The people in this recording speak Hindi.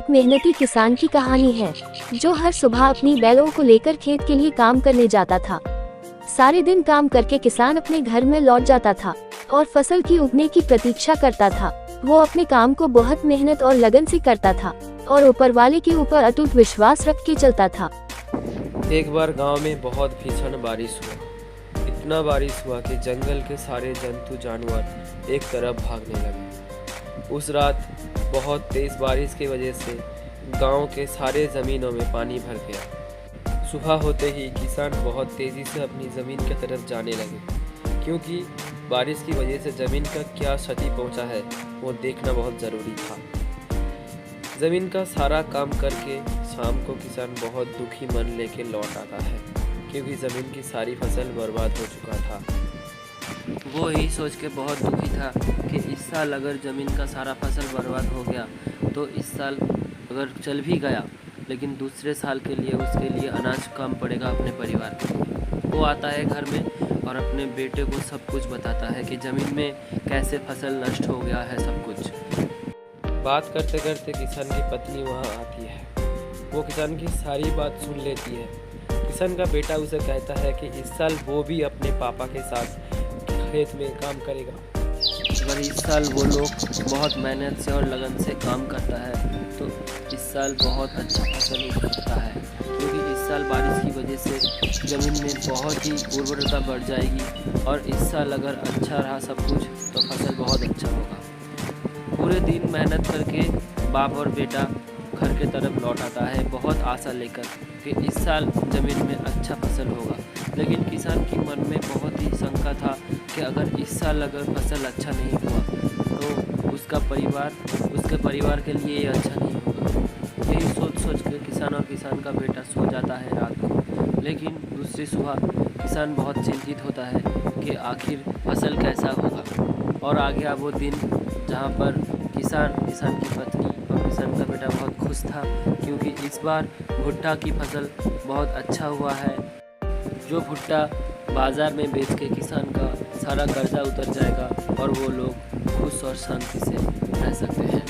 एक मेहनती किसान की कहानी है जो हर सुबह अपनी बैलों को लेकर खेत के लिए काम करने जाता था। सारे दिन काम करके किसान अपने घर में लौट जाता था और फसल की उगने की प्रतीक्षा करता था। वो अपने काम को बहुत मेहनत और लगन से करता था और ऊपर वाले के ऊपर अटूट विश्वास रख के चलता था। एक बार गांव में बहुत भीषण बारिश हुआ। इतना बारिश हुआ कि जंगल के सारे जंतु जानवर एक तरफ भागने लगे। उस रात बहुत तेज बारिश की वजह से गांव के सारे ज़मीनों में पानी भर गया। सुबह होते ही किसान बहुत तेज़ी से अपनी ज़मीन की तरफ जाने लगे, क्योंकि बारिश की वजह से ज़मीन का क्या क्षति पहुंचा है वो देखना बहुत ज़रूरी था। ज़मीन का सारा काम करके शाम को किसान बहुत दुखी मन लेके लौट आता है, क्योंकि ज़मीन की सारी फसल बर्बाद हो चुका था। वो यही सोच के बहुत दुखी था कि इस साल अगर ज़मीन का सारा फसल बर्बाद हो गया तो इस साल अगर चल भी गया, लेकिन दूसरे साल के लिए उसके लिए अनाज कम पड़ेगा अपने परिवार को। वो आता है घर में और अपने बेटे को सब कुछ बताता है कि ज़मीन में कैसे फसल नष्ट हो गया है सब कुछ। बात करते करते किसान की पत्नी वहाँ आती है। वो किसान की सारी बात सुन लेती है। किसान का बेटा उसे कहता है कि इस साल वो भी अपने पापा के साथ खेत में काम करेगा। अगर इस साल वो लोग बहुत मेहनत से और लगन से काम करता है तो इस साल बहुत अच्छा फसल उग सकता है, क्योंकि इस साल बारिश की वजह से ज़मीन में बहुत ही उर्वरता बढ़ जाएगी और इस साल अगर अच्छा रहा सब कुछ तो फसल बहुत अच्छा होगा। पूरे दिन मेहनत करके बाप और बेटा घर के तरफ लौट आता है बहुत आशा लेकर कि इस साल ज़मीन में अच्छा फसल होगा। लेकिन किसान के मन में बहुत ही शंका था कि अगर इस साल अगर फसल अच्छा नहीं हुआ तो उसके परिवार के लिए ये अच्छा नहीं होगा। यही सोच के किसान और किसान का बेटा सो जाता है रात को। लेकिन दूसरी सुबह किसान बहुत चिंतित होता है कि आखिर फसल कैसा होगा। और आ गया वो दिन जहाँ पर किसान की पत्नी और किसान का बेटा बहुत खुश था, क्योंकि इस बार भुट्टा की फसल बहुत अच्छा हुआ है। जो भुट्टा बाज़ार में बेच के किसान का सारा कर्जा उतर जाएगा और वो लोग खुश और शांति से रह सकते हैं।